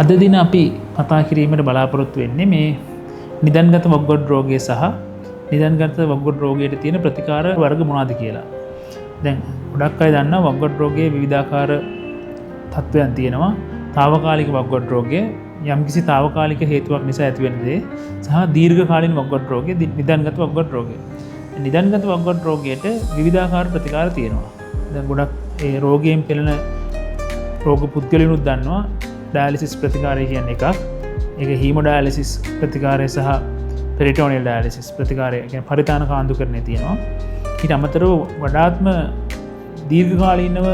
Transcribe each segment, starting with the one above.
අද දින අපි කතා කිරීමට බලාපොරොත්තු වෙන්නේ මේ නිදන්ගත වක්ගොඩ රෝගය සහ නිදන්ගත වක්ගොඩ රෝගයට තියෙන ප්‍රතිකාර වර්ග මොනවද කියලා. දැන් ගොඩක් අය දන්නවා වක්ගොඩ රෝගයේ විවිධාකාර තත්ත්වයන් තියෙනවා. తాවකාලික වක්ගොඩ රෝගය යම්කිසි తాවකාලික හේතුවක් නිසා ඇතිවෙන දේ සහ දීර්ඝකාලීන වක්ගොඩ රෝගය නිදන්ගත වක්ගොඩ රෝගය. නිදන්ගත වක්ගොඩ රෝගයට විවිධාකාර ප්‍රතිකාර තියෙනවා. දැන් ගොඩක් ඒ රෝගයෙන් පෙළෙන රෝග පුද්ගලයනුත් දන්නවා ඩයාලිසිස් ප්‍රතිකාරය කියන්නේ එකක්. ඒක හීමොඩයාලිසිස් ප්‍රතිකාරය සහ පෙරිටෝනියල් ඩයාලිසිස් ප්‍රතිකාරය කියන්නේ පරිතාන කාන්දුකරණය තියෙනවා. ඊට අමතරව වඩාත්ම දීර්ඝකාලීනව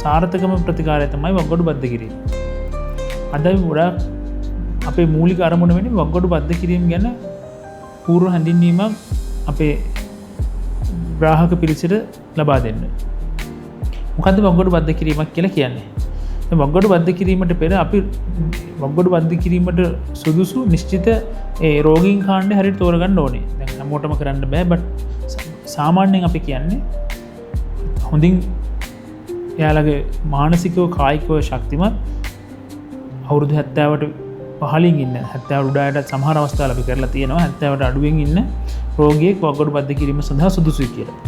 සාර්ථකම ප්‍රතිකාරය තමයි වක්ගොඩු බද්ධ කිරීම. අද ගොඩක් අපේ මූලික අරමුණ වෙන්නේ වක්ගොඩු බද්ධ කිරීම ගැන පූර්ව හැඳින්වීමක් අපේ ග්‍රාහක පිරිසට ලබා දෙන්න. මොකද්ද වක්ගොඩු බද්ධ කිරීමක් කියලා කියන්නේ? වක්ගොඩු බද්ධ කිරීමට පෙර අපි වක්ගොඩු බද්ධ කිරීමට සුදුසු නිශ්චිත ඒ රෝගීන් කාණ්ඩය හරියට තෝරගන්න ඕනේ. දැන් හැමෝටම කරන්න බෑ බට් සාමාන්‍යයෙන් අපි කියන්නේ හොඳින් එයාලගේ මානසිකව කායිකව ශක්තිමත් අවුරුදු 70ට පහලින් ඉන්න 70 උඩයට සමහර අවස්ථාවල අපි කරලා තියෙනවා 70ට අඩුවෙන් ඉන්න රෝගියෙක් වක්ගොඩු බද්ධ කිරීම සඳහා සුදුසුයි කියලා.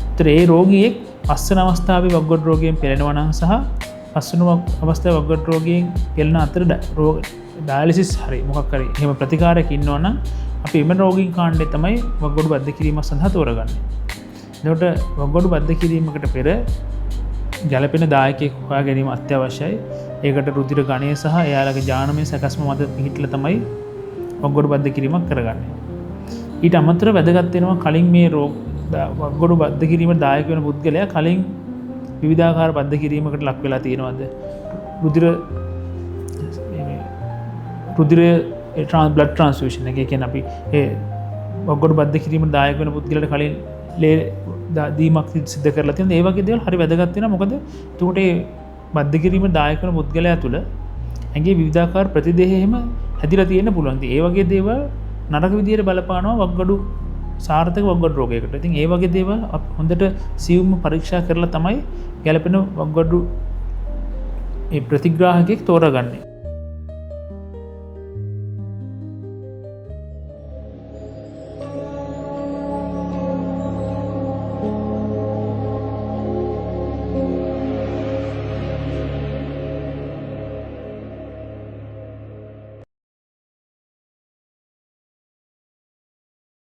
ඒතර ඒ රෝගියෙක් පස්වන අවස්ථාවේ වක්ගොඩු රෝගයෙන් පෙළෙනවා නම් සහ පස්වන අවස්ථාවේ වක්ගොඩු රෝගයෙන් පෙළෙන අතර ඩයාලිසිස් හරි මොකක් හරි එහෙම ප්‍රතිකාරයක් ඉන්නවා නම් අපි එම රෝගීන් කාණ්ඩය තමයි වක්ගොඩු බද්ධ කිරීම සඳහා තෝරගන්නේ. එතකොට වක්ගොඩු බද්ධ කිරීමකට පෙර ගැළපෙන දායකයෙක් හොයා ගැනීම අත්‍යවශ්‍යයි. ඒකට රුධිර ගණය සහ එයාලගේ ජානමය සැකස්ම මත පිහිටලා තමයි වක්ගොඩු බද්ධ කිරීමක් කරගන්නේ. ඊට අමතරව වැදගත් වෙනවා කලින් මේ වක්ගොඩු බද්ධ කිරීමට දායක වෙන පුද්ගලයා කලින් විවිධාකාර බද්ධ කිරීමකට ලක් වෙලා තියෙනවද? රුධිර බ්ලඩ් ට්‍රාන්ස්ෆියුෂන් එක කියන්නේ අපි ඒ වක්ගොඩු බද්ධ කිරීමට දායක වෙන පුද්ගලයාට කලින් ලේ දීමක් සිද්ධ කරලා තියෙනවා. ඒ වගේ දේවල් හරි වැදගත් වෙනවා. මොකද එතකොට ඒ බද්ධ කිරීමට දායක වෙන පුද්ගලයා තුළ ඇඟේ විවිධාකාර ප්‍රතිදේහ එහෙම හැදිලා තියෙන්න පුළුවන්. ඉතින් ඒ වගේ දේවල් නරක විදියට බලපානවා වක්ගොඩු සාර්ථක වක්ගොඩු රෝගයකට. ඉතින් ඒ වගේ දේවල් හොඳට සියුම්ව පරීක්ෂා කරලා තමයි ගැළපෙන වක්ගොඩු ඒ ප්‍රතිග්‍රාහකයෙක් තෝරගන්නේ.